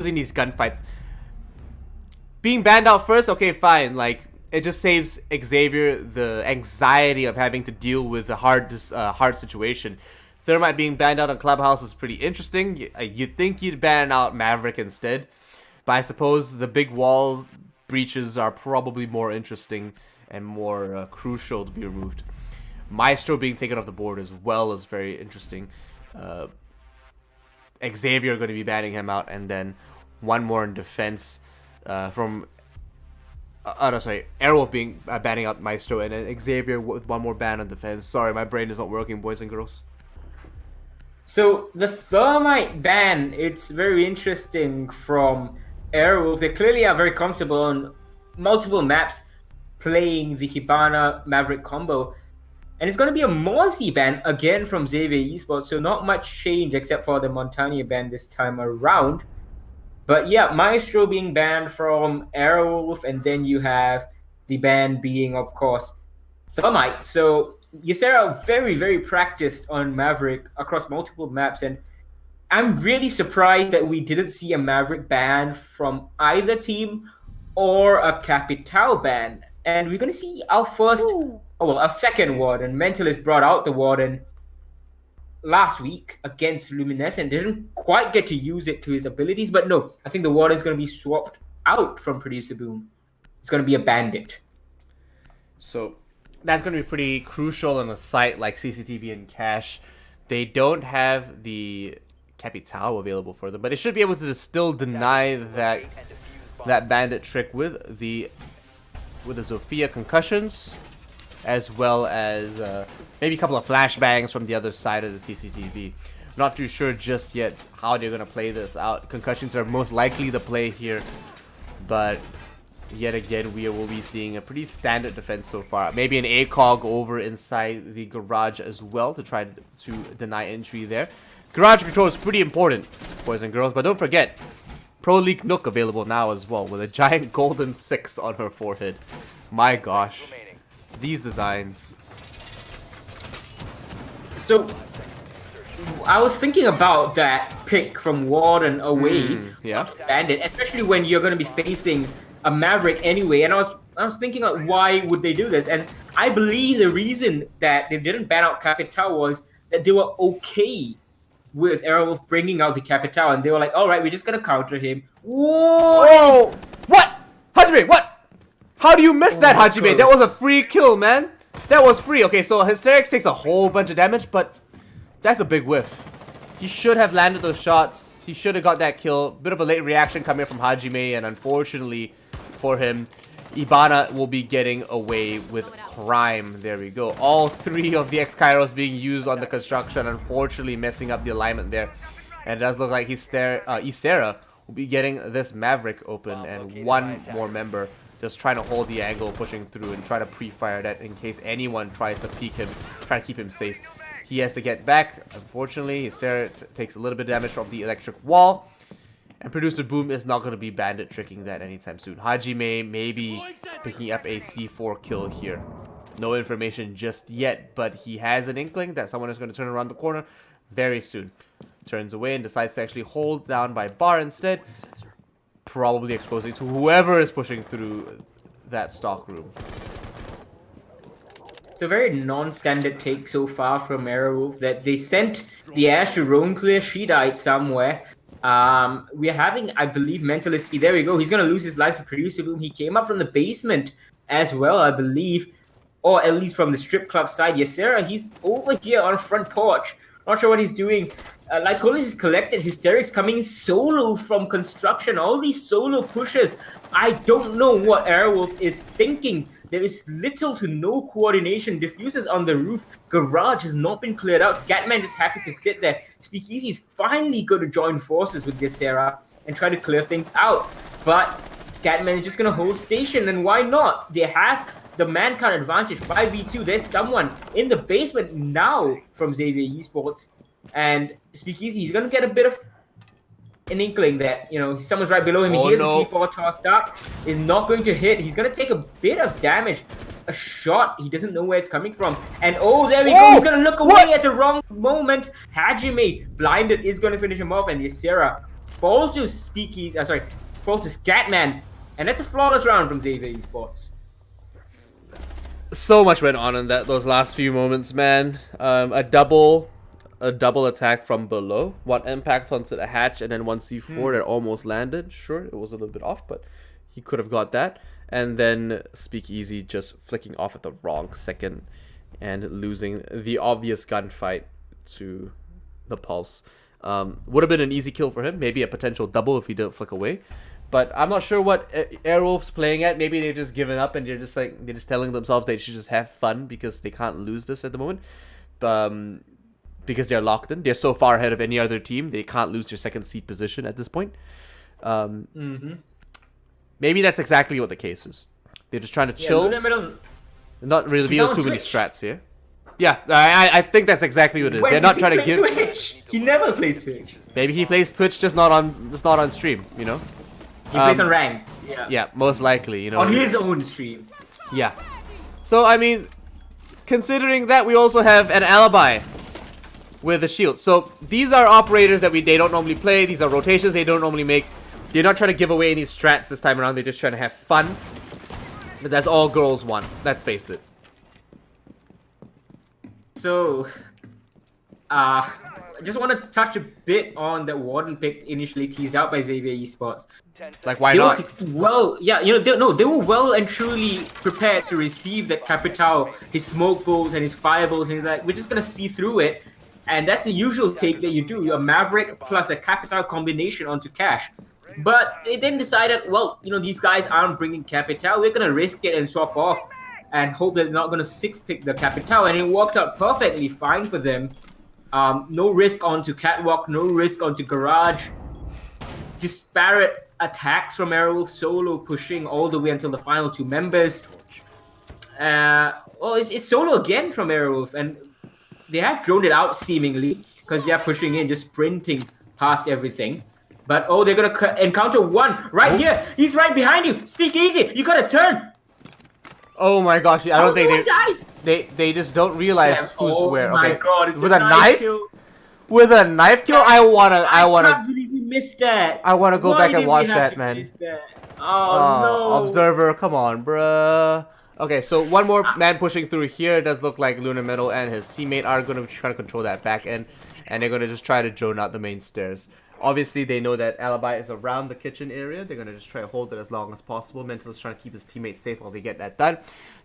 losing these gunfights. Being banned out first, okay, fine. Like, it just saves Xavier the anxiety of having to deal with a hard situation. Thermite being banned out on Clubhouse is pretty interesting. You'd think you'd ban out Maverick instead, but I suppose the big wall breaches are probably more interesting and more crucial to be removed. Maestro being taken off the board as well is very interesting. Xavier going to be banning him out, and then one more in defense from Aerowolf being banning out Maestro, and then Xavier with one more ban on defense. Sorry, my brain is not working, boys and girls. So the Thermite ban, it's very interesting from Aerowolf. They clearly are very comfortable on multiple maps playing the Hibana Maverick combo. And it's going to be a Morsey ban again from Xavier Esports, so not much change except for the Montania ban this time around. But yeah, Maestro being banned from Aerowolf, and then you have the ban being, of course, Thermite. So Ysera very, very practiced on Maverick across multiple maps, and I'm really surprised that we didn't see a Maverick ban from either team or a Capital ban. And we're going to see our our second Warden. Mentalist brought out the Warden last week against Luminescent. Didn't quite get to use it to his abilities, but no, I think the Warden's going to be swapped out from Producer Boom. It's going to be a Bandit. So that's going to be pretty crucial on a site like CCTV and Cash. They don't have the Capital available for them, but they should be able to still deny that Bandit trick with the Zofia concussions, as well as maybe a couple of flashbangs from the other side of the CCTV. Not too sure just yet how they're going to play this out. Concussions are most likely the play here, but yet again we will be seeing a pretty standard defense so far. Maybe an ACOG over inside the garage as well to try to deny entry there. Garage control is pretty important, boys and girls, but don't forget, Pro League Nook available now as well, with a giant golden 6 on her forehead. My gosh, these designs. So I was thinking about that pick from Warden away, Bandit, especially when you're going to be facing a Maverick anyway. And I was thinking, like, why would they do this? And I believe the reason that they didn't ban out Capital was that they were okay with Aerowolf bringing out the Capital, and they were like, all right, we're just going to counter him. Whoa! What? Hajime, what? How do you miss that, Hajime? That was a free kill, man. That was free. Okay, so Hysterics takes a whole bunch of damage, but that's a big whiff. He should have landed those shots. He should have got that kill. Bit of a late reaction coming from Hajime, and unfortunately for him, Ibana will be getting away with crime. There we go. All three of the X-Kairos being used on the construction, unfortunately messing up the alignment there. And it does look like Ysera will be getting this Maverick open, and one more member just trying to hold the angle, pushing through and try to pre-fire that in case anyone tries to peek him, trying to keep him safe. He has to get back. Unfortunately, Ysera takes a little bit of damage from the electric wall. And Producer Boom is not going to be bandit tricking that anytime soon. Hajime may be picking up a C4 kill here. No information just yet, but he has an inkling that someone is going to turn around the corner very soon. Turns away and decides to actually hold down by bar instead. Probably exposing to whoever is pushing through that stock room. It's a very non-standard take so far from Aerowolf that they sent the Ash to roam clear. She died somewhere. We're having, I believe, Mentalist. There we go. He's going to lose his life to Producer Boom. He came up from the basement as well, I believe. Or at least from the strip club side. Ysera, he's over here on front porch. Not sure what he's doing. Lycolis is collected. Hysterics coming in solo from construction. All these solo pushes. I don't know what Aerowolf is thinking. There is little to no coordination. Diffusers on the roof. Garage has not been cleared out. Scatman just happy to sit there. Speakeasy is finally going to join forces with Ysera and try to clear things out. But Scatman is just going to hold station, and why not? They have the mankind advantage. 5v2. There's someone in the basement now from Xavier Esports. And Speakeasy, he's going to get a bit of an inkling that, you know, someone's right below him. He hears the C4 tossed up. Is not going to hit. He's going to take a bit of damage. A shot. He doesn't know where it's coming from. And oh, there we go. He's going to look away at the wrong moment. Hajime, blinded, is going to finish him off. And Ysera falls to Speakeasy. Falls to Scatman, and that's a flawless round from Xavier Esports. So much went on in those last few moments, man. A double attack from below, one impact onto the hatch, and then one C4 that almost landed. Sure, it was a little bit off, but he could have got that. And then Speakeasy just flicking off at the wrong second and losing the obvious gunfight to the Pulse. Would have been an easy kill for him, maybe a potential double if he didn't flick away. But I'm not sure what Aerowolf's playing at. Maybe they've just given up and they're just telling themselves they should just have fun because they can't lose this at the moment. Because they're locked in. They're so far ahead of any other team, they can't lose their second seed position at this point. Maybe that's exactly what the case is. They're just trying to chill. Not really reveal too many strats here. Yeah, I think that's exactly what it is. They're not trying to give. Twitch? He never plays Twitch. Maybe he plays Twitch, just not on stream. You know. He plays on ranked. Yeah. Yeah, most likely. You know. On his own stream. Yeah. So I mean, considering that, we also have an alibi with the shield. So these are operators that they don't normally play. These are rotations they don't normally make. They're not trying to give away any strats this time around. They're just trying to have fun. But that's all girls want. Let's face it. So, I just want to touch a bit on the Warden pick initially teased out by Xavier Esports. Like, why not? They were well and truly prepared to receive that Capitao, his smoke bolts and his fire bolts, and he's like, we're just gonna see through it. And that's the usual take that you do, a Maverick plus a Capitao combination onto Cash. But they then decided, well, these guys aren't bringing Capitao, we're gonna risk it and swap off and hope that they're not gonna 6-pick the Capitao, and it worked out perfectly fine for them. No risk onto Catwalk, no risk onto Garage. Disparate attacks from Aerowolf, solo pushing all the way until the final 2 members. It's solo again from Aerowolf, and they have droned it out seemingly because they are pushing in, just sprinting past everything. But they're gonna encounter one right here. He's right behind you. Speakeasy, you gotta turn. Oh my gosh! I don't think they just don't realize who's where. Oh my god! It's with a knife kill. With a knife kill, I can't believe we missed that. I wanna go back and watch that, man. Oh no! Observer, come on, bruh. Okay, so one more man pushing through here. It does look like Lunar Metal and his teammate are gonna try to control that back end, and they're gonna just try to drone out the main stairs. Obviously, they know that Alibi is around the kitchen area. They're going to just try to hold it as long as possible. Mental is trying to keep his teammates safe while they get that done.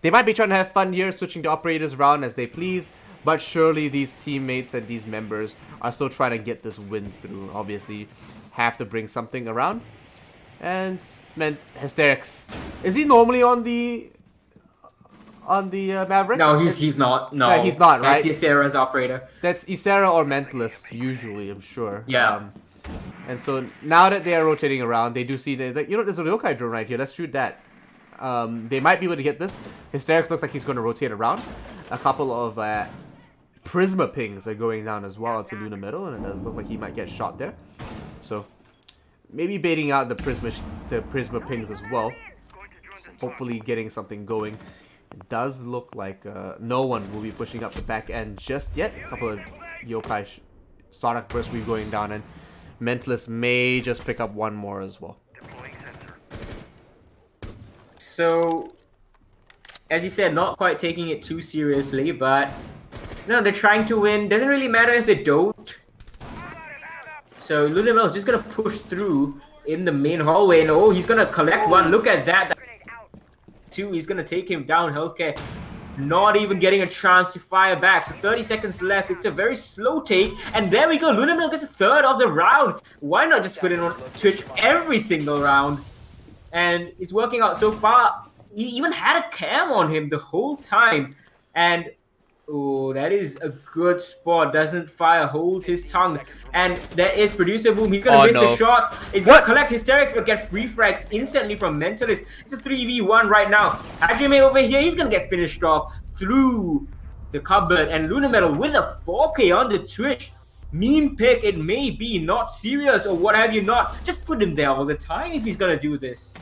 They might be trying to have fun here, switching the operators around as they please. But surely these teammates and these members are still trying to get this win through. Obviously, have to bring something around. And, man, Hysterics. Is he normally on the Maverick? No, he's not. No, he's not, right? That's Isera's operator. That's Isera or Mentalist, usually, I'm sure. Yeah. And so now that they are rotating around, they do see that there's a Ryokai drone right here. Let's shoot that. They might be able to get this. Hysterics looks like he's going to rotate around. A couple of Prisma pings are going down as well into Luna Middle, and it does look like he might get shot there. So maybe baiting out the Prisma pings as well. Hopefully getting something going. It does look like no one will be pushing up the back end just yet. A couple of Yokai Sonic Burst will be going down, and Mentalist may just pick up one more as well. So, as you said, not quite taking it too seriously, but they're trying to win. Doesn't really matter if they don't. So Lunamel is just gonna push through in the main hallway, and he's gonna collect one. Look at that. 2, he's gonna take him down. Healthcare not even getting a chance to fire back. So 30 seconds left. It's a very slow take. And there we go. Lunamel gets a third of the round. Why not just put it on Twitch every single round? And it's working out so far. He even had a cam on him the whole time. And that is a good spot. Doesn't fire, holds his tongue. And there is Producer Boom. He's gonna miss the shots. He's gonna collect Hysterics but get free frag instantly from Mentalist. It's a 3v1 right now. Hajime over here, he's gonna get finished off through the cupboard. And Luna Metal with a 4K on the Twitch. Meme pick, it may be not serious or what have you not. Just put him there all the time if he's gonna do this.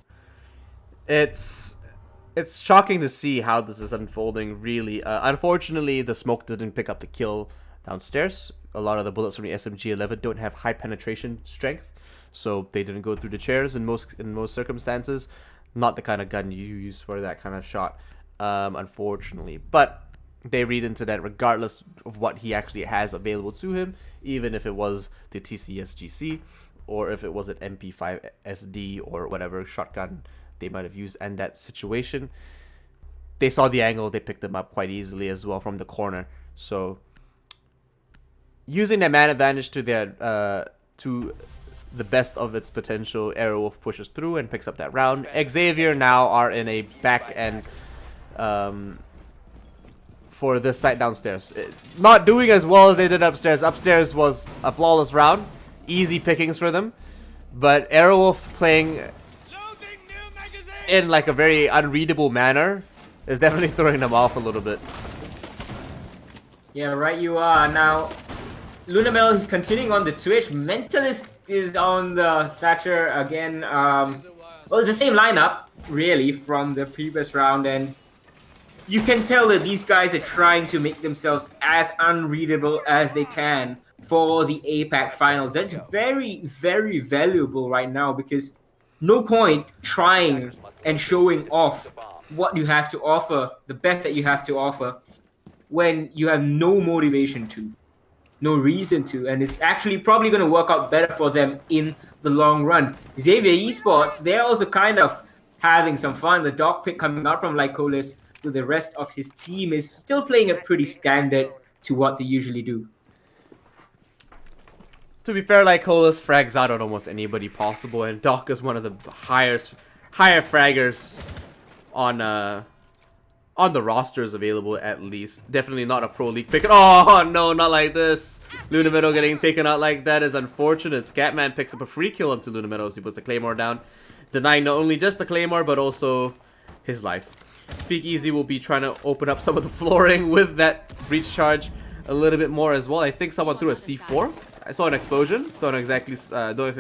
It's shocking to see how this is unfolding, really. Unfortunately, the smoke didn't pick up the kill downstairs. A lot of the bullets from the SMG-11 don't have high penetration strength, so they didn't go through the chairs in most circumstances. Not the kind of gun you use for that kind of shot, unfortunately. But they read into that regardless of what he actually has available to him, even if it was the TCSGC or if it was an MP5 SD or whatever shotgun they might have used in that situation. They saw the angle, they picked them up quite easily as well from the corner. So using that man advantage to their to the best of its potential, Aerowolf pushes through and picks up that round. Xavier now are in a back end for this site downstairs. Not doing as well as they did upstairs. Upstairs was a flawless round. Easy pickings for them. But Aerowolf playing in like a very unreadable manner is definitely throwing them off a little bit. Yeah, right you are. Now, Lunamel is continuing on the Twitch. Mentalist is on the Thatcher again. Well, it's the same lineup, really, from the previous round. And you can tell that these guys are trying to make themselves as unreadable as they can for the APAC finals. That's very, very valuable right now because no point trying and showing off what you have to offer, the best that you have to offer, when you have no motivation to, no reason to, and it's actually probably going to work out better for them in the long run. Xavier Esports, they're also kind of having some fun. The dog pick coming out from Lycolis with the rest of his team is still playing it pretty standard to what they usually do. To be fair, Lycolis frags out on almost anybody possible, and Doc is one of the higher fraggers on the rosters available, at least. Definitely not a Pro League pick. Oh no, not like this. Lunamero getting taken out like that is unfortunate. Scatman picks up a free kill onto Lunamero as he puts the Claymore down, denying not only just the Claymore but also his life. Speakeasy will be trying to open up some of the flooring with that breach charge a little bit more as well. I think someone threw a C4. I saw an explosion. Don't exactly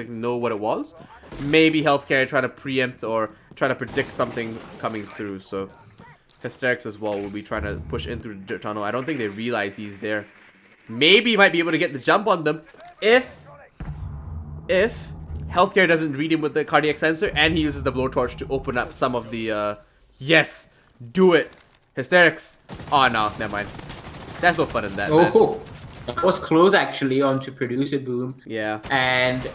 know what it was. Maybe healthcare trying to preempt or trying to predict something coming through. So Hysterics as well will be trying to push in through the dirt tunnel. I don't think they realize he's there. Maybe he might be able to get the jump on them if healthcare doesn't read him with the cardiac sensor and he uses the blowtorch to open up some of the yes, do it. Hysterics. Oh no, never mind. There's no fun in that. Oh, that was close actually onto Producer Boom. Yeah. And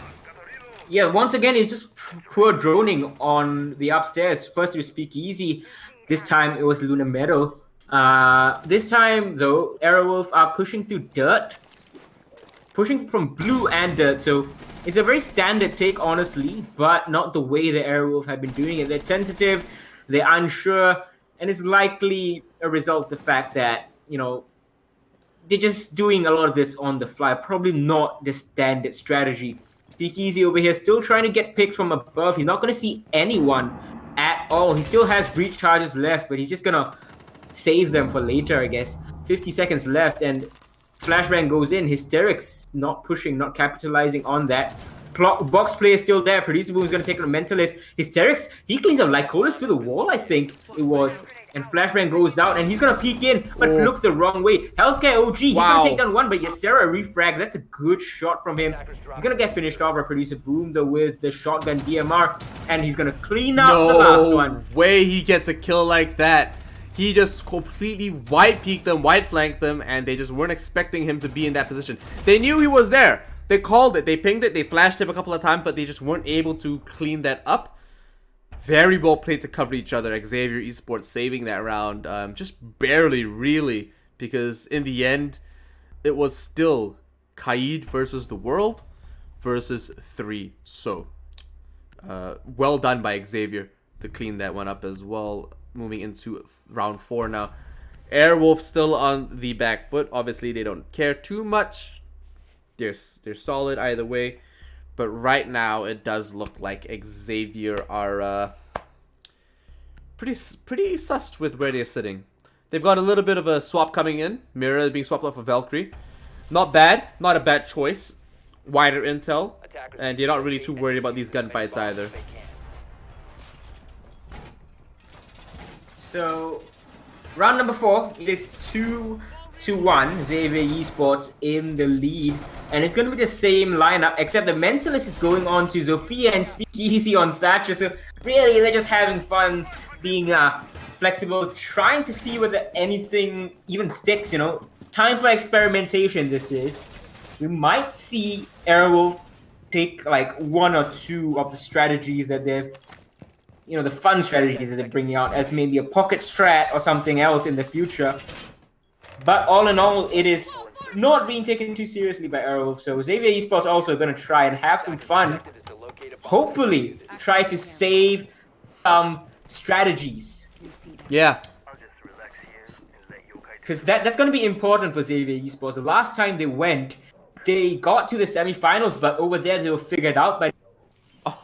yeah, once again, it's just poor droning on the upstairs. First it was Speakeasy. This time it was Lunamero. This time though, Aerowolf are pushing through dirt. Pushing from blue and dirt. So it's a very standard take, honestly, but not the way the Aerowolf have been doing it. They're tentative, they're unsure, and it's likely a result of the fact that, you know, they're just doing a lot of this on the fly. Probably not the standard strategy. Speakeasy over here still trying to get picked from above. He's not going to see anyone at all. He still has breach charges left, but he's just going to save them for later, I guess. 50 seconds left, and Flashbang goes in. Hysterics not pushing, not capitalizing on that. Box play is still there. Producer Boom is going to take on a Mentalist. Hysterics, he cleans up Lycolis to the wall, I think it was. And Flashbang goes out, and he's going to peek in, but looks the wrong way. Healthcare OG, he's going to take down one, but Yasera refrag. That's a good shot from him. He's going to get finished off by Producer Boom, though, with the shotgun DMR, and he's going to clean up the last one. No way he gets a kill like that. He just completely white peeked them, white flanked them, and they just weren't expecting him to be in that position. They knew he was there. They called it, they pinged it, they flashed him a couple of times, but they just weren't able to clean that up. Very well played to cover each other. Xavier Esports saving that round, just barely, really, because in the end, it was still Kaid versus the world versus 3. So, well done by Xavier to clean that one up as well. Moving into round 4 now. Airwolf still on the back foot. Obviously, they don't care too much. They're solid either way. But right now, it does look like Xavier are pretty sussed with where they're sitting. They've got a little bit of a swap coming in. Mira being swapped off for Valkyrie. Not bad. Not a bad choice. Wider intel. And they're not really too worried about these gunfights either. So, round number 4, it is 2 2-1, Xavier Esports in the lead. And it's going to be the same lineup, except the Mentalist is going on to Zofia and Speakeasy on Thatcher. So really, they're just having fun, being flexible, trying to see whether anything even sticks, you know. Time for experimentation, this is. We might see Aerowolf take like 1 or 2 of the strategies that they've, you know, the fun strategies that they're bringing out as maybe a pocket strat or something else in the future. But all in all, it is not being taken too seriously by Aerowolf. So Xavier Esports also going to try and have some fun. Hopefully, try to save some strategies. Yeah. Because that's going to be important for Xavier Esports. The last time they went, they got to the semifinals, but over there they were figured out by.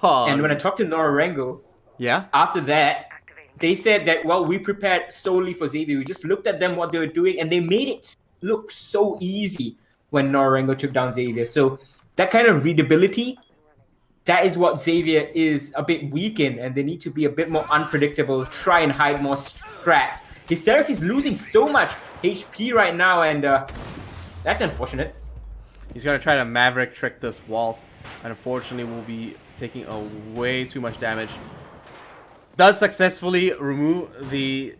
And when I talked to Norengo, yeah, after that, they said that, well, we prepared solely for Xavier. We just looked at them, what they were doing, and they made it look so easy when Norengo took down Xavier. So that kind of readability, that is what Xavier is a bit weak in, and they need to be a bit more unpredictable, try and hide more strats. Hysterics is losing so much HP right now, and that's unfortunate. He's gonna try to Maverick trick this wall, and unfortunately will be taking way too much damage. Does successfully remove the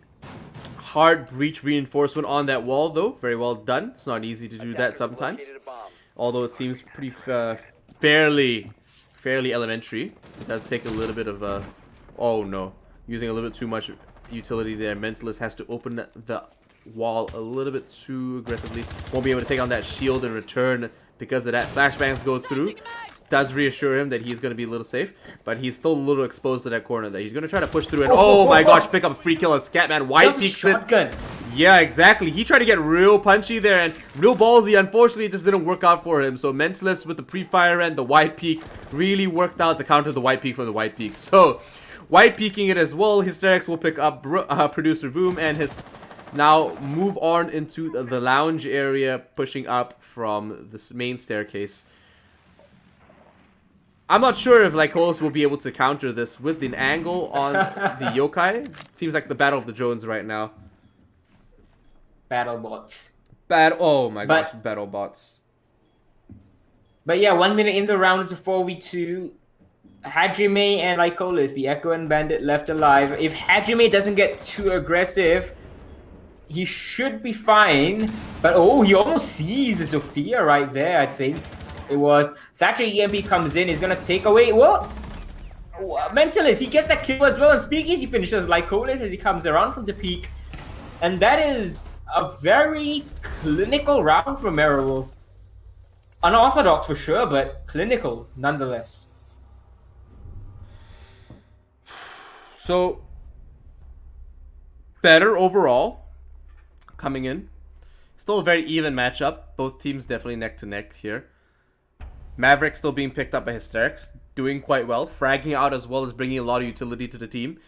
hard breach reinforcement on that wall, though. Very well done. It's not easy to do that sometimes, although it seems pretty fairly elementary. It does take a little bit of oh no, using a little bit too much utility there. Mentalist has to open the wall a little bit too aggressively. Won't be able to take on that shield in return because of that. Flashbangs go through. Does reassure him that he's going to be a little safe, but he's still a little exposed to that corner there. He's going to try to push through it. Oh my gosh, pick up a free kill as Scatman. White peeks it. Yeah, exactly. He tried to get real punchy there and real ballsy. Unfortunately, it just didn't work out for him. So Mentalist with the pre-fire and the white peak really worked out to counter the white peak from the white peak. So white peeking it as well. Hysterics will pick up Producer Boom and his now move on into the lounge area, pushing up from this main staircase. I'm not sure if Lycolis will be able to counter this with an angle on the yokai. Seems like the battle of the drones right now. Battle bots. Oh my gosh, battle bots. But yeah, 1 minute in the round, it's a 4v2. Hajime and Lycolis, the Echo and Bandit, left alive. If Hajime doesn't get too aggressive, he should be fine. But oh, he almost sees the Sophia right there, I think. It was Thatcher EMP comes in, he's gonna take away. What? Mentalist, he gets that kill as well, and Speakeasy finishes Lycolis as he comes around from the peak. And that is a very clinical round from Aerowolf. Unorthodox for sure, but clinical nonetheless. So, better overall coming in. Still a very even matchup. Both teams definitely neck to neck here. Maverick still being picked up by Hysterics, doing quite well, fragging out as well as bringing a lot of utility to the team.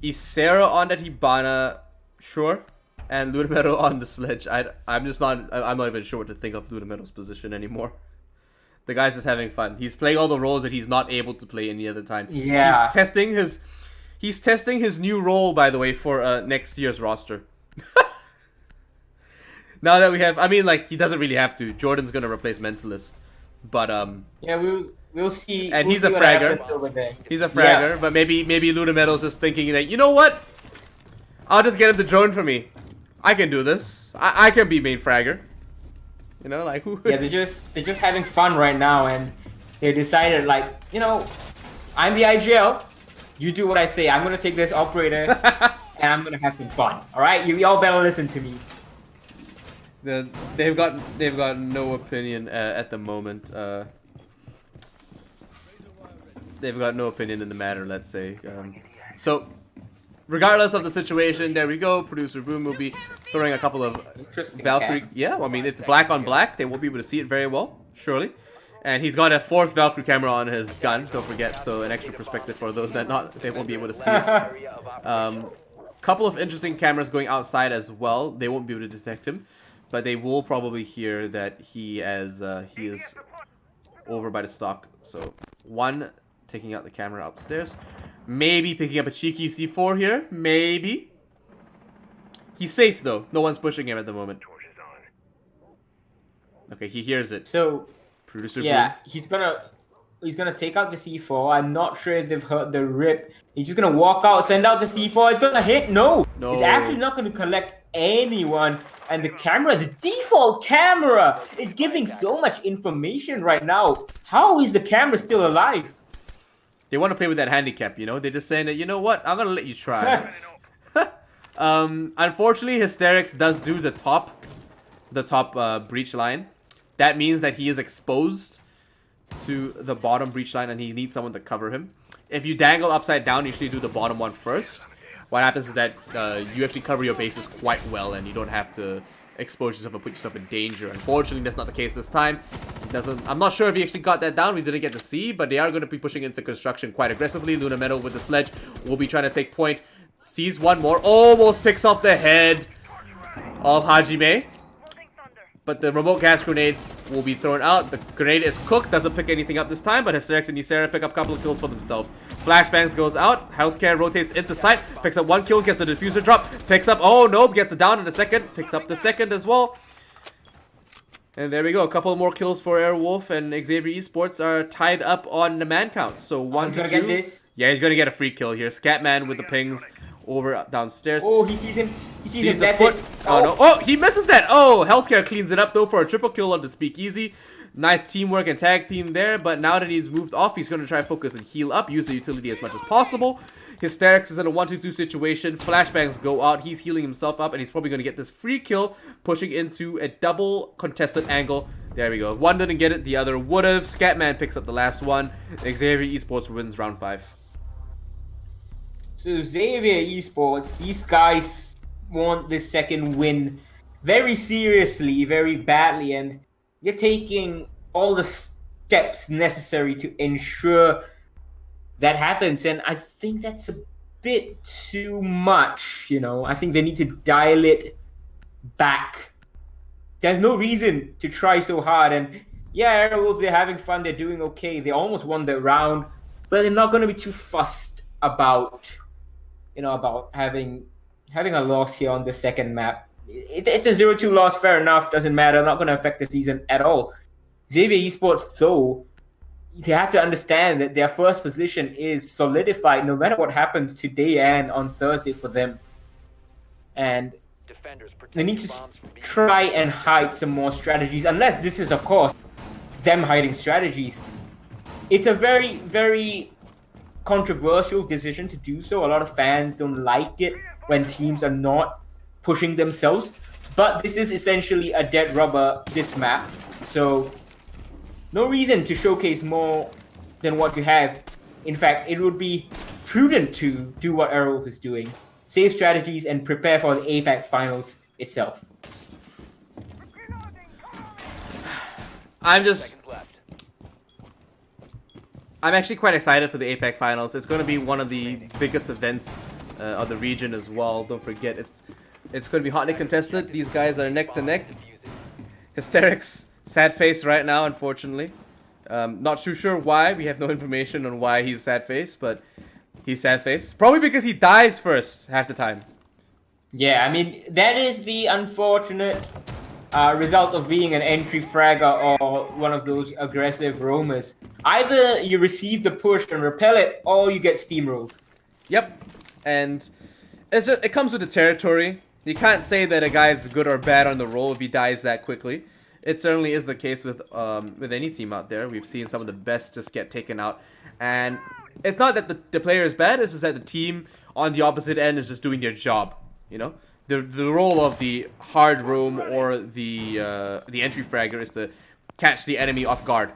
Isera on that Hibana, sure, and Ludamero on the Sledge. I'm not even sure what to think of Ludamero's position anymore. The guy's just having fun. He's playing all the roles that he's not able to play any other time. Yeah. He's testing his new role, by the way, for next year's roster. Now that we have, I mean, like, he doesn't really have to. Jordan's gonna replace Mentalist. But yeah, we'll see. And we'll he's see a what fragger. happens over there. He's a fragger, yeah. But maybe Ludamero's just thinking that, you know what? I'll just get him to drone for me. I can do this. I can be main fragger. You know, like who? Yeah, they're just having fun right now, and they decided, like, you know, I'm the IGL. You do what I say. I'm gonna take this operator, and I'm gonna have some fun. All right, you all better listen to me. They've got no opinion at the moment. They've got no opinion in the matter, let's say. So, regardless of the situation, there we go. Producer Boom will be throwing a couple of Valkyrie. Yeah, well, I mean, it's black on black. They won't be able to see it very well, surely. And he's got a 4th Valkyrie camera on his gun, don't forget. So, an extra perspective for those that they won't be able to see it. Couple of interesting cameras going outside as well. They won't be able to detect him. But they will probably hear that he is over by the stock. So, one taking out the camera upstairs. Maybe picking up a cheeky C4 here. Maybe. He's safe though. No one's pushing him at the moment. Okay, he hears it. So Producer yeah, Boom. he's gonna take out the C4. I'm not sure if they've heard the rip. He's just gonna walk out, send out the C4. It's gonna hit. No, No. it's actually not gonna collect anyone. And the camera, the default camera, is giving so much information right now. How is the camera still alive? They want to play with that handicap, you know? They're just saying that, you know what? I'm gonna let you try. Unfortunately, Hysterics does do the top breach line. That means that he is exposed to the bottom breach line and he needs someone to cover him. If you dangle upside down, you usually do the bottom one first. What happens is that you actually cover your bases quite well and you don't have to expose yourself and put yourself in danger. Unfortunately, that's not the case this time. I'm not sure if he actually got that down. We didn't get to see, but they are going to be pushing into construction quite aggressively. Luna Meadow with the sledge will be trying to take point. Sees one more. Almost picks off the head of Hajime. But the remote gas grenades will be thrown out. The grenade is cooked. Doesn't pick anything up this time. But Hysterics and Ysera pick up a couple of kills for themselves. Flashbangs goes out. Healthcare rotates into sight. Picks up one kill. Gets the diffuser drop. Picks up... Oh, no. Gets the down in the second. Picks up the second as well. And there we go. A couple more kills for Aerowolf. And Xavier Esports are tied up on the man count. So 1 to 2. Get this. Yeah, he's going to get a free kill here. Scatman with the pings over downstairs. Oh, he sees him. He sees him. The That's foot. it. Oh no. Oh, he misses that. Oh, Healthcare cleans it up though for a triple kill on the Speakeasy. Nice teamwork and tag team there. But now that he's moved off, he's going to try to focus and heal up. Use the utility as much as possible. Hysterics is in a 1-2-2 situation. Flashbangs go out. He's healing himself up. And he's probably going to get this free kill. Pushing into a double contested angle. There we go. One didn't get it. The other would have. Scatman picks up the last one. Xavier Esports wins round 5. So Xavier Esports, these guys want this second win very seriously, very badly, and they're taking all the steps necessary to ensure that happens. And I think that's a bit too much, you know. I think they need to dial it back. There's no reason to try so hard. And yeah, Aerowolf, they're having fun, they're doing okay. They almost won the round, but they're not going to be too fussed about... about having a loss here on the second map. It's a 0-2 loss, fair enough, doesn't matter, not going to affect the season at all. Xavier Esports, though, they have to understand that their first position is solidified no matter what happens today and on Thursday for them. And they need to try and hide some more strategies, unless this is, of course, them hiding strategies. It's a very, very... controversial decision to do so. A lot of fans don't like it when teams are not pushing themselves, but this is essentially a dead rubber, this map, so no reason to showcase more than what you have. In fact, it would be prudent to do what Aerowolf is doing, save strategies and prepare for the APAC finals itself. I'm actually quite excited for the APAC finals. It's going to be one of the biggest events of the region as well. Don't forget, it's going to be hotly contested. These guys are neck to neck. Hysterics, sad face right now, unfortunately. Not too sure why. We have no information on why he's sad face, but he's sad face. Probably because he dies first half the time. Yeah, I mean, that is the unfortunate result of being an entry fragger or one of those aggressive roamers. Either you receive the push and repel it, or you get steamrolled. Yep, and it comes with the territory. You can't say that a guy is good or bad on the roll if he dies that quickly. It certainly is the case with any team out there. We've seen some of the best just get taken out, and it's not that the player is bad. It's just that the team on the opposite end is just doing their job. You know, the role of the hard roam or the entry fragger is to catch the enemy off guard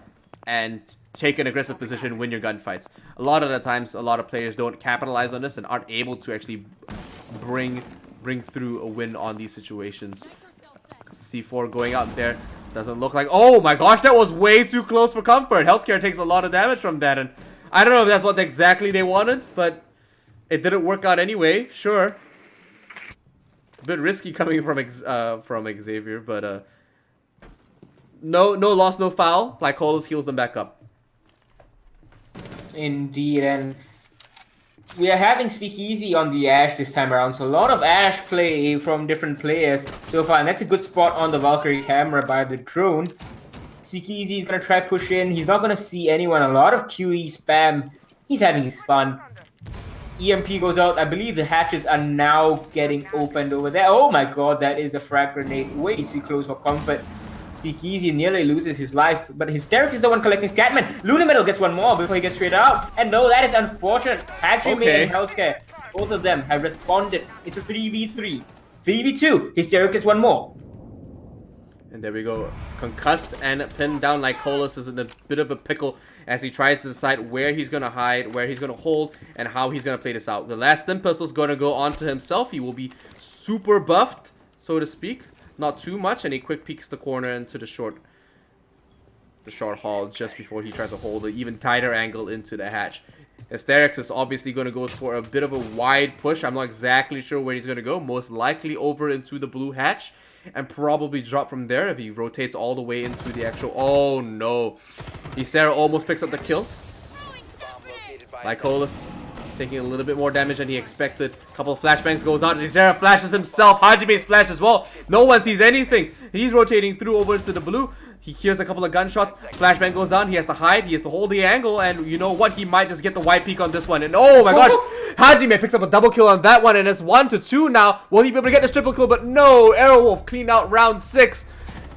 and take an aggressive position, win your gunfights. A lot of the times, a lot of players don't capitalize on this and aren't able to actually bring through a win on these situations. C4 going out there doesn't look like... Oh my gosh, that was way too close for comfort. Healthcare takes a lot of damage from that, and I don't know if that's what exactly they wanted, but it didn't work out anyway. Sure. A bit risky coming from Xavier, but no loss, no foul. Glycolis heals them back up. Indeed, and we are having Speakeasy on the Ash this time around, so a lot of Ash play from different players so far, and that's a good spot on the Valkyrie camera by the drone. Speakeasy is going to try push in. He's not going to see anyone. A lot of QE spam. He's having his fun. EMP goes out. I believe the hatches are now getting opened over there. Oh my god, that is a frag grenade. Way too close for comfort. Speakeasy nearly loses his life, but Hysterics is the one collecting Scatman. Luna Metal gets one more before he gets straight out. And no, that is unfortunate. Hajime and Healthcare, both of them have responded. It's a 3v3. 3v2. Hysterics gets one more. And there we go. Concussed and pinned down. Lycolis is in a bit of a pickle as he tries to decide where he's going to hide, where he's going to hold, and how he's going to play this out. The last Stim Pistol is going to go onto himself. He will be super buffed, so to speak. Not too much, and he quick peeks the corner into the short hall just before he tries to hold an even tighter angle into the hatch. Asterix is obviously going to go for a bit of a wide push. I'm not exactly sure where he's going to go. Most likely over into the blue hatch and probably drop from there if he rotates all the way into the actual... Oh no. Ysera almost picks up the kill. Lycolis taking a little bit more damage than he expected. A couple of flashbangs goes out. Ysera flashes himself. Hajime's flash as well. No one sees anything. He's rotating through over to the blue. He hears a couple of gunshots. Flashbang goes down. He has to hide. He has to hold the angle. And you know what? He might just get the wide peak on this one. And oh my gosh. Hajime picks up a double kill on that one. And it's 1-2 now. Will he be able to get this triple kill? But no. Aerowolf cleaned out round 6.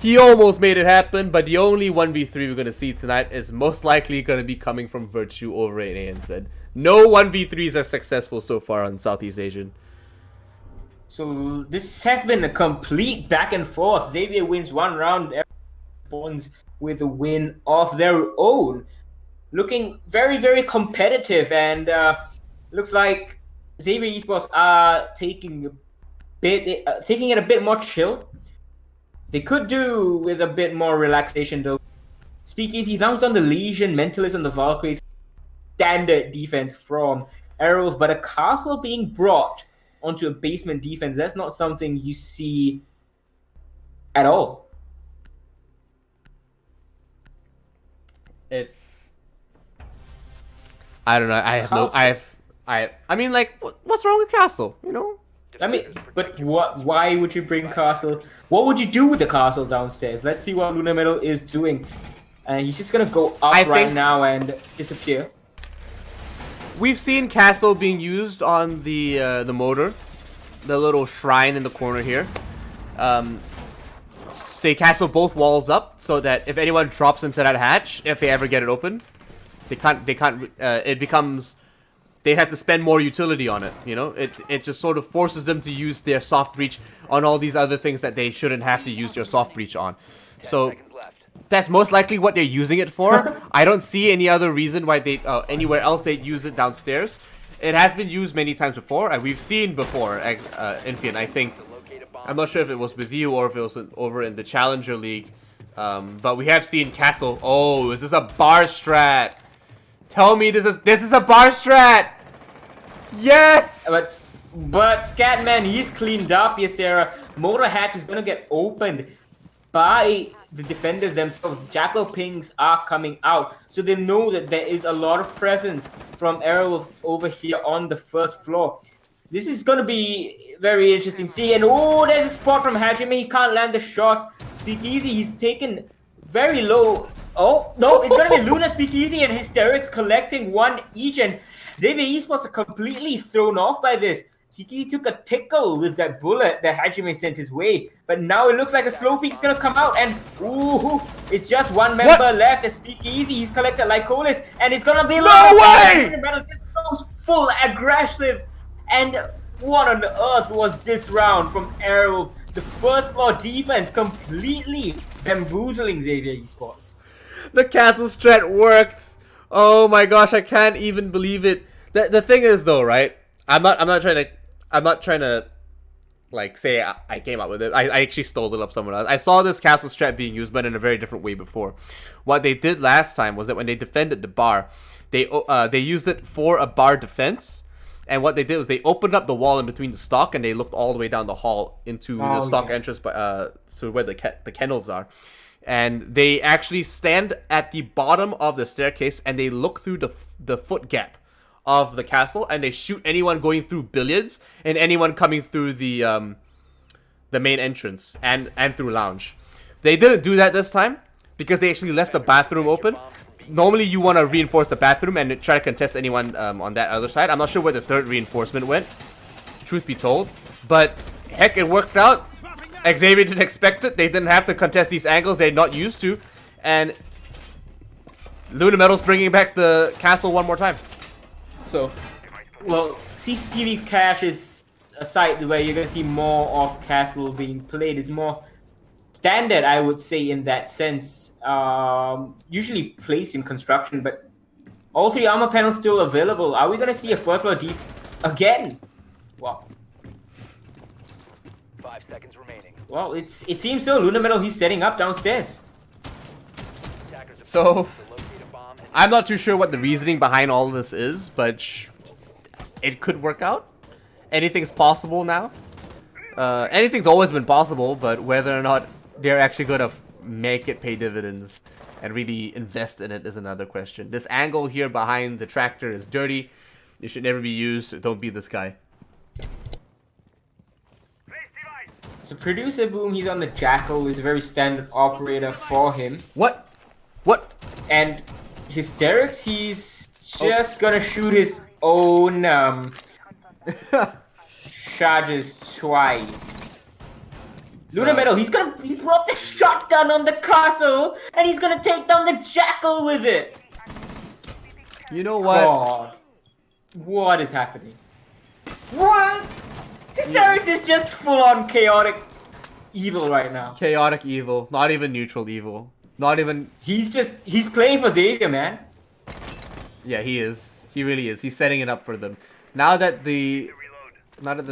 He almost made it happen. But the only 1v3 we're going to see tonight is most likely going to be coming from Virtue over at ANZ. No 1v3s are successful so far on Southeast Asian. So this has been a complete back and forth. Xavier wins one round, spawns with a win of their own. Looking very, very competitive, and looks like Xavier Esports are taking it a bit more chill. They could do with a bit more relaxation though. Speakeasy now on the Legion, Mentalist on the Valkyries. Standard defense from Arrows, but a castle being brought onto a basement defense, that's not something you see at all. It's... I don't know. I mean, like, what's wrong with Castle, you know? I mean, but why would you bring Castle? What would you do with the Castle downstairs? Let's see what Luna Metal is doing. He's just gonna go up right now and disappear. We've seen Castle being used on the motor, the little shrine in the corner here. Say Castle both walls up so that if anyone drops into that hatch, if they ever get it open, they can't. It becomes they have to spend more utility on it. You know, it just sort of forces them to use their soft breach on all these other things that they shouldn't have to use their soft breach on. So that's most likely what they're using it for. I don't see any other reason why they anywhere else they'd use it downstairs. It has been used many times before, and we've seen before, Infian. I think, I'm not sure if it was with you or if it was over in the Challenger League, but we have seen Castle. Oh, is this a bar strat? Tell me this is a bar strat. Yes. But Scatman, he's cleaned up. Yes, Sarah. Motor hatch is gonna get opened by the defenders themselves. Jackal pings are coming out, so they know that there is a lot of presence from Aerowolf over here on the first floor. This is going to be very interesting to see. And oh, there's a spot from Hajime. He can't land the shots. Speakeasy, he's taken very low. Oh, no, it's going to be Luna, Speakeasy, and Hysterics collecting one each. And Xavier Esports are completely thrown off by this. He took a tickle with that bullet that Hajime sent his way. But now it looks like a slow peak is going to come out. And ooh, it's just one member left. A Speakeasy, he's collected Lycolis. And it's going to be... No way! Just goes full aggressive. And what on earth was this round from Arrow? The first floor defense completely bamboozling Xavier Esports. The castle strat worked. Oh my gosh, I can't even believe it. The thing is though, right? I'm not trying to like say I came up with it. I actually stole it off someone else. I saw this castle strat being used, but in a very different way before. What they did last time was that when they defended the bar, they used it for a bar defense. And what they did was they opened up the wall in between the stock and they looked all the way down the hall into the stock entrance, so where the kennels are. And they actually stand at the bottom of the staircase and they look through the foot gap of the castle, and they shoot anyone going through billiards and anyone coming through the main entrance and through lounge. They didn't do that this time because they actually left the bathroom open. Normally you want to reinforce the bathroom and try to contest anyone on that other side. I'm not sure where the third reinforcement went, truth be told, but heck, it worked out. Xavier didn't expect it. They didn't have to contest these angles they're not used to, and Luna Metal's bringing back the castle one more time. So, well, CCTV cache is a site where you're gonna see more of castle being played. It's more standard, I would say, in that sense. Usually placed in construction, but all 3 armor panels still available. Are we gonna see a first floor deep again? Wow. 5 seconds remaining. Well, it seems so. Luna Metal, he's setting up downstairs. So I'm not too sure what the reasoning behind all this is, but it could work out. Anything's possible now. Anything's always been possible, but whether or not they're actually gonna make it pay dividends and really invest in it is another question. This angle here behind the tractor is dirty. It should never be used. Don't be this guy. So Producer Boom, he's on the Jackal, is a very standard operator for him. What? What? And Hysterics, he's just gonna shoot his own charges twice. Luna Metal, he's brought the shotgun on the castle, and he's gonna take down the Jackal with it. You know what? God. What is happening? What? Hysterics is just full-on chaotic evil right now. Chaotic evil, not even neutral evil. Not even... He's playing for Xavier, man. Yeah, he is. He really is. He's setting it up for them. Now that the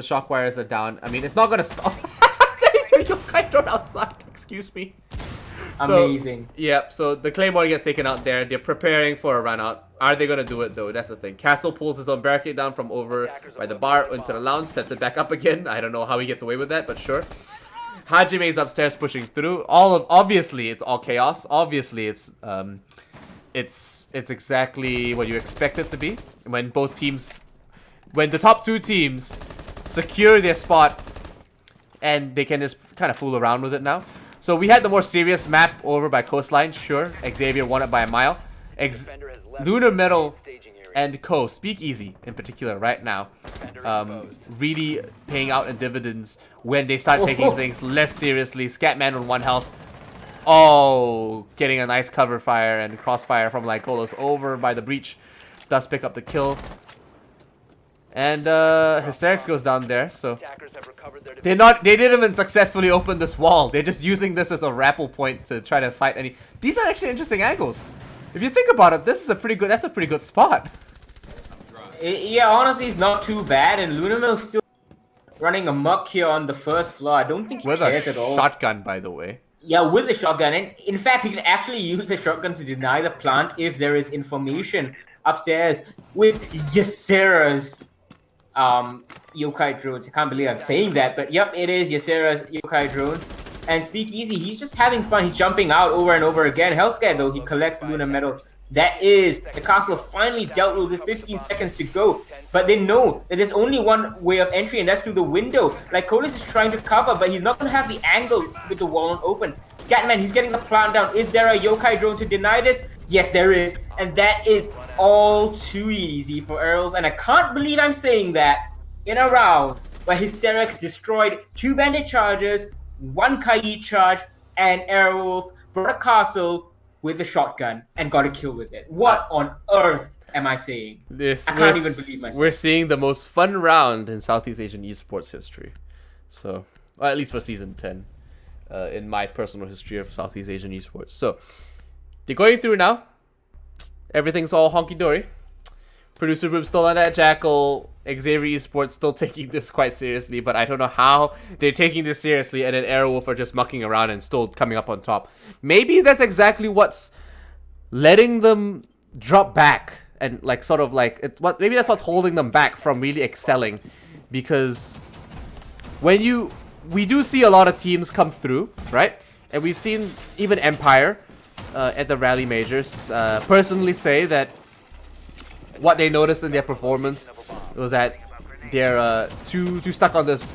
shock wires are down, I mean, it's not gonna stop. Yokai thrown outside. Excuse me. Amazing. Yep, so the Claymore gets taken out there. They're preparing for a run out. Are they gonna do it though? That's the thing. Castle pulls his own barricade down from over by the bar into the lounge, sets it back up again. I don't know how he gets away with that, but sure. Hajime's upstairs pushing through. Obviously it's all chaos. Obviously it's exactly what you expect it to be. When the top 2 teams secure their spot and they can just kind of fool around with it now. So we had the more serious map over by Coastline, sure. Xavier won it by a mile. Lunar Metal and Co. Speakeasy in particular right now really paying out in dividends when they start taking things less seriously. Scatman on 1 health. Oh, getting a nice cover fire and crossfire from Lycolos over by the breach. Does pick up the kill. And Hysterics goes down there, so they didn't even successfully open this wall. They're just using this as a rappel point to try to fight any. These are actually interesting angles. If you think about it, that's a pretty good spot. Yeah, honestly, it's not too bad, and Lunamel's still running amok here on the first floor. I don't think he cares at all. With a shotgun, by the way. Yeah, with the shotgun, and in fact, he can actually use the shotgun to deny the plant if there is information upstairs with Ysera's yokai drones. I can't believe I'm saying that, but yep, it is Ysera's yokai drone. And Speakeasy, he's just having fun. He's jumping out over and over again. Healthcare though, he collects Luna Metal. That is, the castle finally dealt with 15 seconds to go. But they know that there's only one way of entry, and that's through the window. Like, Colis is trying to cover, but he's not going to have the angle with the wall open. Scatman, he's getting the plant down. Is there a yokai drone to deny this? Yes, there is. And that is all too easy for Aerowolf. And I can't believe I'm saying that in a round where Hysterics destroyed 2 bandit charges, 1 Kaid charge, and Aerowolf brought a castle with a shotgun and got a kill with it. What on earth am I saying? I can't even believe myself. We're seeing the most fun round in Southeast Asian esports history. So, well, at least for season 10, in my personal history of Southeast Asian esports. So, they're going through now. Everything's all honky-dory. Producer Room still on that Jackal. Xavier Esports still taking this quite seriously, but I don't know how they're taking this seriously, and then Aerowolf are just mucking around and still coming up on top. Maybe that's exactly what's letting them drop back, and like sort of like maybe that's what's holding them back from really excelling, because when we do see a lot of teams come through, right? And we've seen even Empire at the Rally Majors personally say that what they noticed in their performance was that they're too stuck on this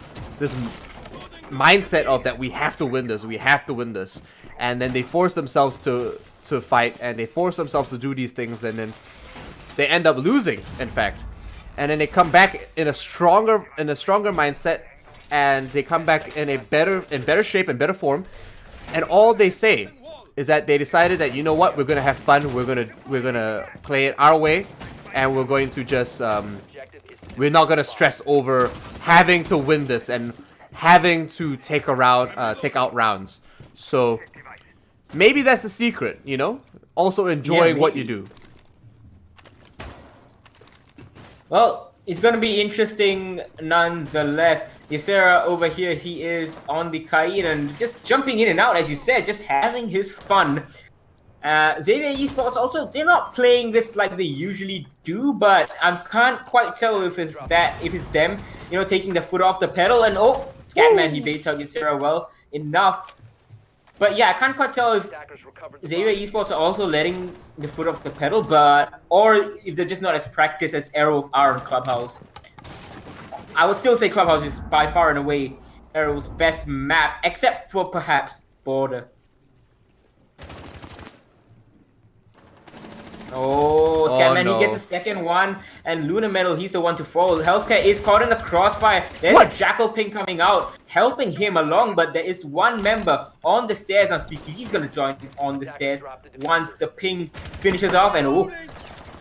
mindset of that we have to win this, and then they force themselves to fight, and they force themselves to do these things, and then they end up losing, in fact. And then they come back in a stronger mindset, and they come back in better shape and better form. And all they say is that they decided that, you know what, we're gonna have fun, we're gonna play it our way, and we're going to just we're not gonna stress over having to win this and having to take out rounds. So maybe that's the secret, you know? Also enjoying what you do. Well, it's going to be interesting nonetheless. Ysera over here, he is on the kite and just jumping in and out, as you said, just having his fun. Xavier Esports also, they're not playing this like they usually do, but I can't quite tell if it's them, you know, taking the foot off the pedal. And oh, Scatman, he baits out Ysera well enough. But yeah, I can't quite tell if Xavier Esports are also letting the foot off the pedal, or if they're just not as practiced as Aerowolf are in Clubhouse. I would still say Clubhouse is by far and away Aerowolf's best map, except for perhaps Border. Oh, Scatman, no. He gets a second one, and Lunar Metal, he's the one to fall. Healthcare is caught in the crossfire. There's a Jackal Ping coming out, helping him along, but there is one member on the stairs. Now Speakeasy's gonna join on the stairs once the ping finishes off, and oh,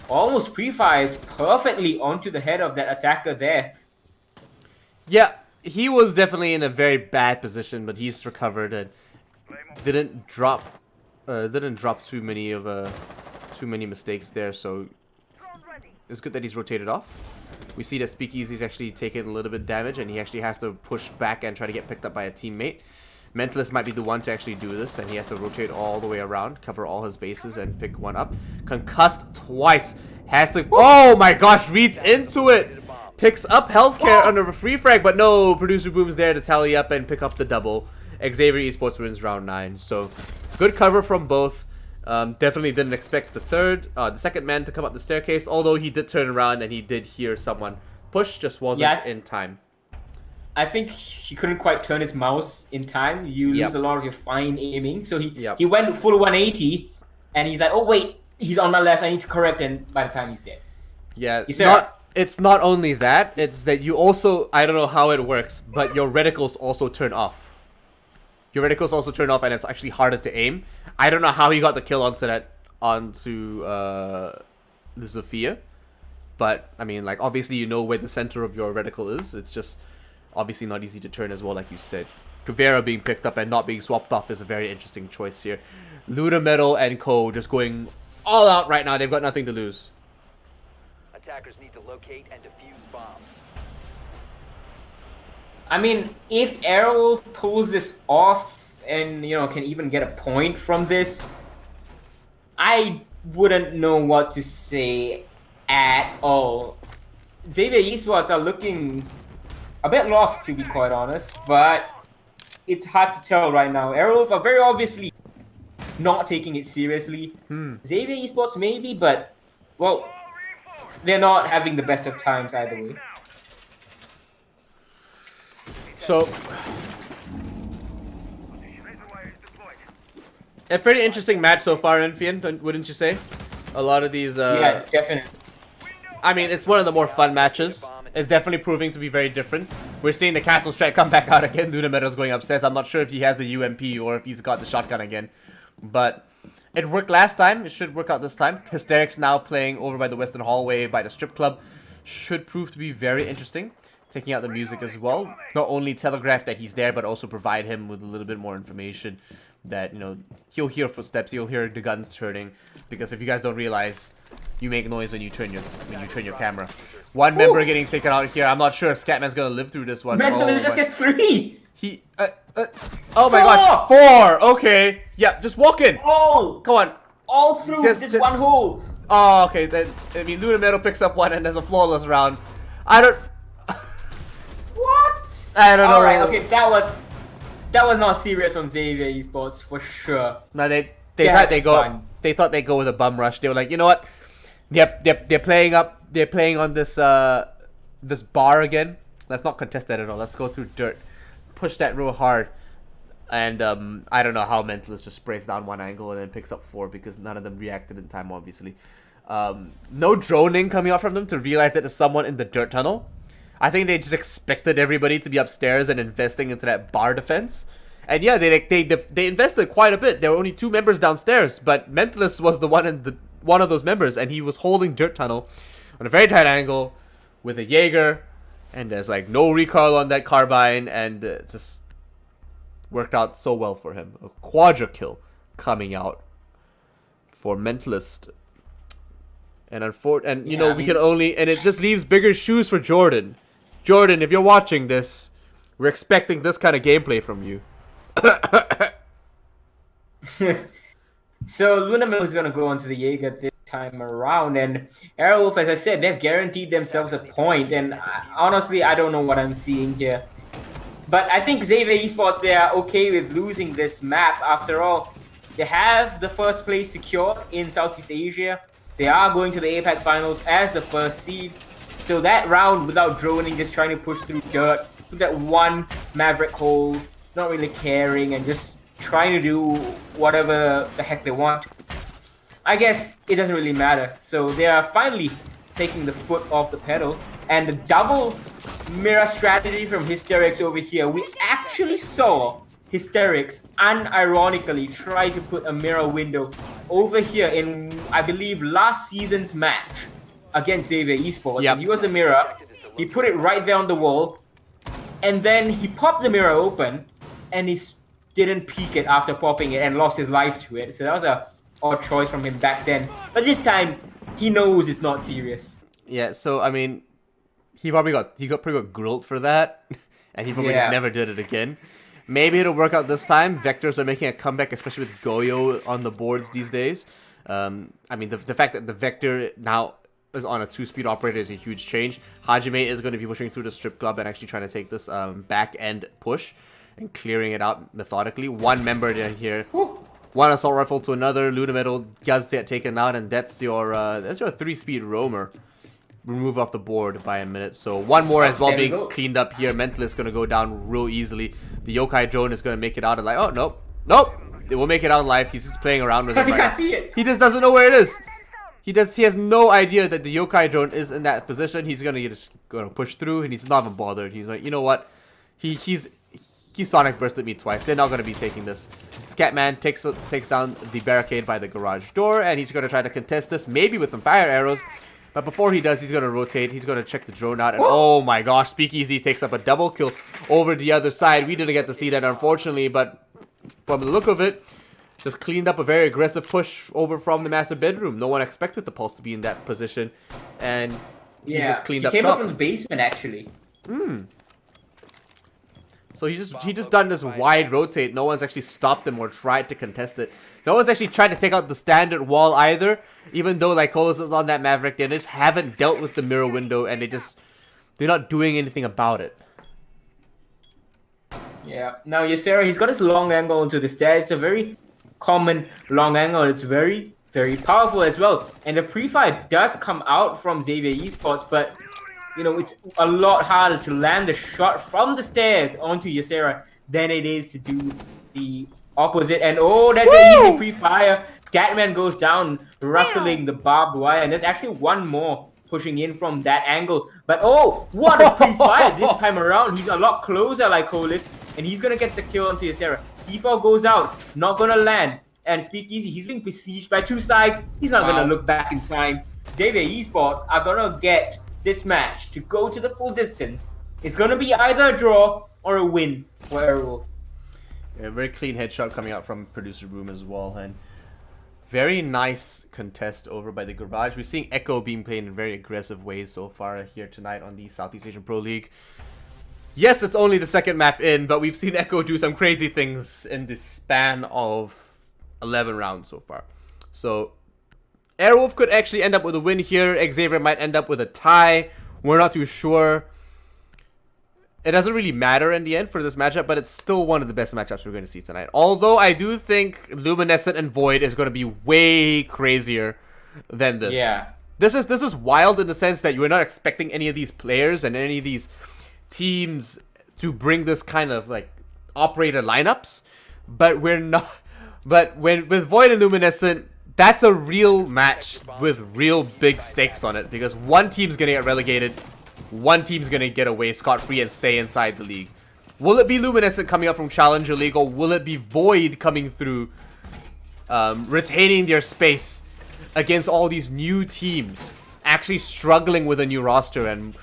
almost pre-fires perfectly onto the head of that attacker there. Yeah, he was definitely in a very bad position, but he's recovered and didn't drop too many mistakes there, so it's good that he's rotated off. We see that Speakeasy's actually taken a little bit of damage, and he actually has to push back and try to get picked up by a teammate. Mentalist might be the one to actually do this, and he has to rotate all the way around, cover all his bases, and pick one up. Concussed twice. Has to... Oh my gosh, reads into it! Picks up healthcare under a free frag, but no, Producer Boom's there to tally up and pick up the double. Xavier Esports wins round 9, so good cover from both. Definitely didn't expect the second man to come up the staircase, although he did turn around and he did hear someone push, just wasn't in time. I think he couldn't quite turn his mouse in time. You lose a lot of your fine aiming, so he went full 180, and he's like, oh wait, he's on my left, I need to correct, and by the time he's dead. Yeah, it's not only that, it's that you also, I don't know how it works, but your reticles also turn off. Your reticles also turn off, and it's actually harder to aim. I don't know how he got the kill onto the Zofia, but I mean, like, obviously you know where the center of your reticle is. It's just obviously not easy to turn as well, like you said. Kavera being picked up and not being swapped off is a very interesting choice here. Lunar Metal and Co just going all out right now. They've got nothing to lose. Attackers need to locate and defuse bombs. I mean, if Aerowolf pulls this off and, you know, can even get a point from this, I wouldn't know what to say at all. Xavier Esports are looking a bit lost, to be quite honest, but it's hard to tell right now. Aerowolf are very obviously not taking it seriously. Xavier Esports maybe, but, well, they're not having the best of times either way. So, a pretty interesting match so far, Enfian, wouldn't you say? A lot of these... yeah, definitely. I mean, it's one of the more fun matches. It's definitely proving to be very different. We're seeing the castle strat come back out again. Lunar Meadows going upstairs. I'm not sure if he has the UMP or if he's got the shotgun again. But it worked last time. It should work out this time. Hysterics now playing over by the Western Hallway by the strip club. Should prove to be very interesting. Taking out the music as well. Not only telegraph that he's there, but also provide him with a little bit more information that, you know, he'll hear footsteps, he'll hear the guns turning. Because if you guys don't realize, you make noise when you turn your camera. One member getting taken out here. I'm not sure if Scatman's gonna live through this one. Mentalist just gets 3! He oh my gosh, 4! Okay. Yeah, just walk in. Oh! Come on. All through this one hole. Oh, okay. Then I mean, Lunar Metal picks up one and there's a flawless round. I don't know. Alright, okay, that was not serious from Xavier Esports for sure. No, they thought they'd go with a bum rush. They were like, you know what? Yep. They're playing up. They're playing on this this bar again. Let's not contest that at all. Let's go through dirt. Push that real hard. And I don't know how Mentalist just sprays down one angle and then picks up 4 because none of them reacted in time, obviously. No droning coming out from them to realize that there's someone in the dirt tunnel. I think they just expected everybody to be upstairs and investing into that bar defense. And yeah, they invested quite a bit. There were only 2 members downstairs, but Mentalist was the one of those members, and he was holding dirt tunnel on a very tight angle with a Jaeger, and there's like no recoil on that carbine, and just worked out so well for him. A quadra kill coming out for Mentalist. And you know, we can only, and it just leaves bigger shoes for Jordan. Jordan, if you're watching this, we're expecting this kind of gameplay from you. So Lunamil is going to go onto the Jaeger this time around, and Aerowolf, as I said, they've guaranteed themselves a point, and honestly, I don't know what I'm seeing here. But I think Xavier Esports, they are okay with losing this map. After all, they have the first place secured in Southeast Asia. They are going to the APAC finals as the first seed. So that round, without droning, just trying to push through dirt, with that one Maverick hold, not really caring, and just trying to do whatever the heck they want. I guess it doesn't really matter. So they are finally taking the foot off the pedal. And the double mirror strategy from Hysterics over here. We actually saw Hysterics unironically try to put a mirror window over here in, I believe, last season's match against Xavier Esports. Yep. And he was the mirror. He put it right there on the wall. And then he popped the mirror open. And he didn't peek it after popping it and lost his life to it. So that was a odd choice from him back then. But this time, he knows it's not serious. Yeah, so I mean, he probably got grilled for that, and he probably just never did it again. Maybe it'll work out this time. Vectors are making a comeback, especially with Goyo on the boards these days. I mean, the fact that the Vector now is on a 2-speed operator is a huge change. Hajime is going to be pushing through the strip club and actually trying to take this back end push and clearing it out methodically. One member down here. One assault rifle to another. Luna Metal does get taken out, and that's your 3-speed roamer. Remove off the board by a minute. So one more as well being cleaned up here. Mentalist going to go down real easily. The Yokai drone is going to make it out alive. Oh, nope. It will make it out alive. He's just playing around with it. You can't see it. He just doesn't know where it is. He has no idea that the Yokai drone is in that position. He's gonna push through, and he's not even bothered. He's like, you know what? He's Sonic Bursted me twice. They're not gonna be taking this. Scatman takes down the barricade by the garage door, and he's gonna try to contest this, maybe with some fire arrows. But before he does, he's gonna rotate. He's gonna check the drone out, and oh my gosh, Speakeasy takes up a double kill over the other side. We didn't get to see that, unfortunately, but from the look of it, just cleaned up a very aggressive push over from the master bedroom. No one expected the Pulse to be in that position, and he just cleaned up. He came up from the basement actually. So he just done this wide rotate. No one's actually stopped him or tried to contest it. No one's actually tried to take out the standard wall either. Even though Lycolis is on that Maverick, they just haven't dealt with the mirror window, and they're not doing anything about it. Yeah. Now Ysera, he's got his long angle into the stairs. It's a very common long angle. It's very, very powerful as well. And the pre-fire does come out from Xavier Esports, but you know, it's a lot harder to land the shot from the stairs onto Ysera than it is to do the opposite. And oh, that's an easy pre-fire. Scatman goes down, rustling the barbed wire. And there's actually one more pushing in from that angle. But oh, what a pre-fire this time around. He's a lot closer like Colis. And he's going to get the kill onto Ysera. C4 goes out, not going to land. And Speakeasy, he's being besieged by 2 sides. He's not going to look back in time. Xavier Esports are going to get this match to go to the full distance. It's going to be either a draw or a win for Aerowolf. Yeah, very clean headshot coming out from producer room as well, and very nice contest over by the garage. We're seeing Echo being played in very aggressive ways so far here tonight on the Southeast Asian Pro League. Yes, it's only the second map in, but we've seen Echo do some crazy things in the span of 11 rounds so far. So Aerowolf could actually end up with a win here. Xavier might end up with a tie. We're not too sure. It doesn't really matter in the end for this matchup, but it's still one of the best matchups we're going to see tonight. Although I do think Luminescent and Void is going to be way crazier than this. Yeah. This is wild in the sense that you're not expecting any of these players and any of these teams to bring this kind of like operator lineups, but we're not. But with Void and Luminescent, that's a real match with real big stakes on it, because one team's gonna get relegated, one team's gonna get away scot-free and stay inside the league. Will it be Luminescent coming up from Challenger League, or will it be Void coming through, retaining their space against all these new teams, actually struggling with a new roster and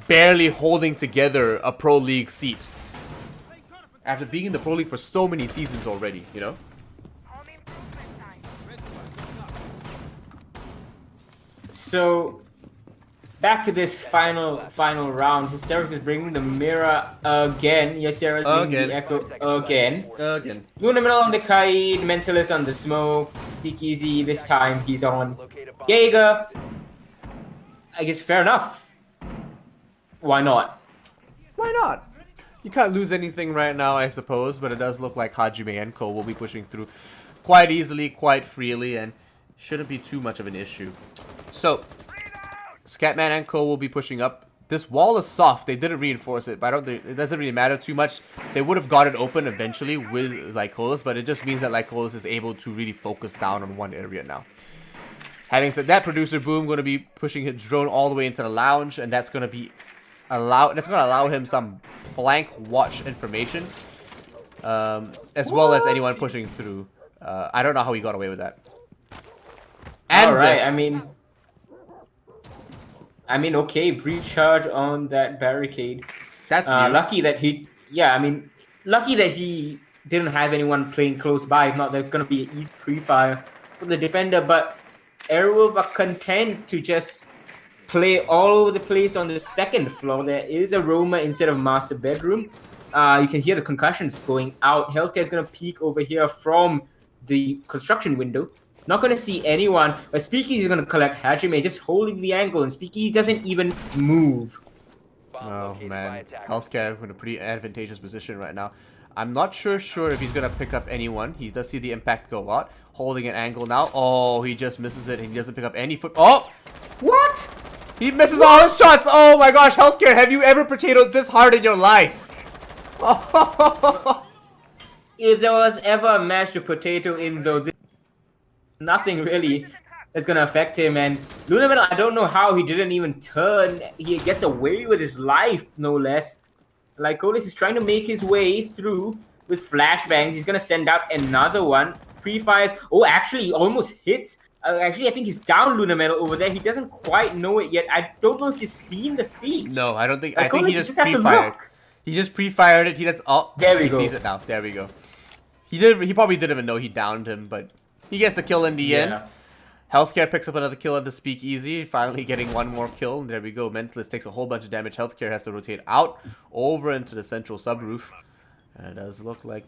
barely holding together a Pro League seat after being in the Pro League for so many seasons already, you know? So, back to this final round. Hysteric is bringing the mirror again. Yasera is bringing the echo again. Luna Middle on the Kaid, Mentalist on the smoke. Speakeasy, this time he's on Jaeger. I guess fair enough. Why not? Why not? You can't lose anything right now, I suppose, but it does look like Hajime and Ko will be pushing through quite easily, quite freely, and shouldn't be too much of an issue. So, Scatman and Co will be pushing up. This wall is soft. They didn't reinforce it, but I don't think it doesn't really matter too much. They would have got it open eventually with Lycolis, but it just means that Lycolis is able to really focus down on one area now. Having said that, Producer Boom going to be pushing his drone all the way into the lounge, and that's going to allow him some flank watch information, as well as anyone pushing through. I don't know how he got away with that. And alright, I mean, okay, breach charge on that barricade. That's lucky that he didn't have anyone playing close by. If not, there's gonna be an easy pre-fire for the defender. But Aerowolf are content to just play all over the place on the second floor. There is a Roma instead of master bedroom. You can hear the concussions going out. Healthcare is gonna peek over here from the construction window. Not going to see anyone, but Speakeasy is going to collect Hajime, just holding the angle, and Speakeasy doesn't even move. Oh man, Healthcare in a pretty advantageous position right now. I'm not sure if he's going to pick up anyone. He does see the impact go out, holding an angle now. Oh, he just misses it, and he doesn't pick up any foot. Oh! What? He misses all his shots! Oh my gosh, Healthcare, have you ever potatoed this hard in your life? If there was ever a mashed potato in though, nothing really is gonna affect him. And Lunaman, I don't know how he didn't even turn. He gets away with his life, no less. Lycolis is trying to make his way through with flashbangs. He's gonna send out another one. Pre-fires. Oh, actually, he almost hits. Actually, I think he's down Luna Metal over there. He doesn't quite know it yet. I don't know if he's seen the feed. No, I don't think. I think he just have to pre-fired. look. He just pre-fired it. He does. Oh, there we he go. sees it now. There we go. He probably didn't even know he downed him, but he gets the kill in the end. Healthcare picks up another kill on the Speakeasy, finally getting one more kill. And there we go. Mentalist takes a whole bunch of damage. Healthcare has to rotate out over into the central subroof. And it does look like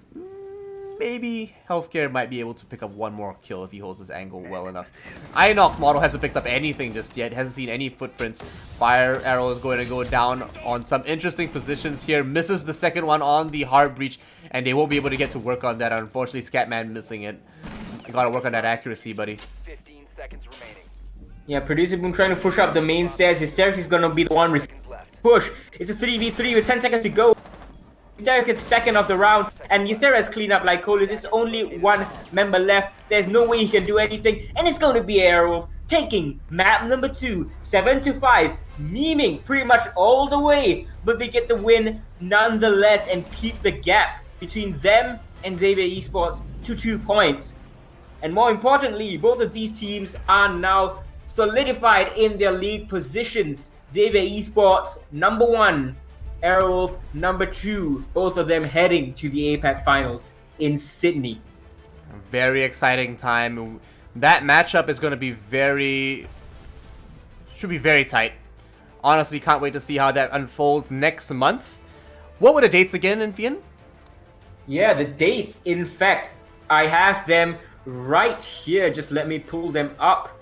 maybe Healthcare might be able to pick up one more kill if he holds his angle well enough. Inox model hasn't picked up anything just yet. Hasn't seen any footprints. Fire Arrow is going to go down on some interesting positions here. Misses the second one on the hard breach. And they won't be able to get to work on that. Unfortunately, Scatman missing it. You gotta work on that accuracy, buddy. 15 seconds remaining. Yeah, Producer Boom trying to push up the main stairs. Hysterics is gonna be the one push. It's a 3v3 with 10 seconds to go. Hysterics gets second of the round, and Ysera's clean up like Colas. There's only one member left. There's no way he can do anything, and it's going to be Aerowolf taking map number 2, 7-5, memeing pretty much all the way, but they get the win nonetheless and keep the gap between them and Xavier Esports to 2 points. And more importantly, both of these teams are now solidified in their league positions. Xavier Esports, number 1. Aerowolf, number 2. Both of them heading to the APAC Finals in Sydney. Very exciting time. That matchup is going to be should be very tight. Honestly, can't wait to see how that unfolds next month. What were the dates again, Infian? Yeah, the dates, in fact, I have them right here. Just let me pull them up.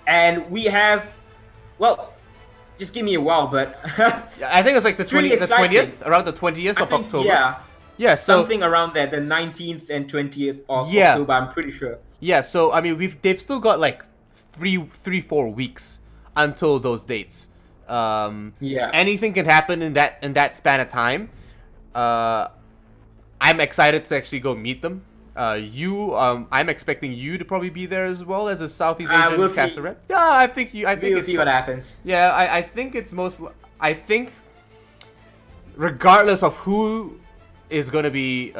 And we have, well, just give me a while, but I think it's like the 20th, around the 20th of October. Yeah, so something around there, the 19th and 20th of October, I'm pretty sure. Yeah, so I mean, they've still got like 4 weeks until those dates. Yeah. Anything can happen in that span of time. I'm excited to actually go meet them. I'm expecting you to probably be there as well as a Southeast Asian we'll see. caster rep. Yeah, I think We'll it's see what happens. Yeah, I think it's I think regardless of who is gonna be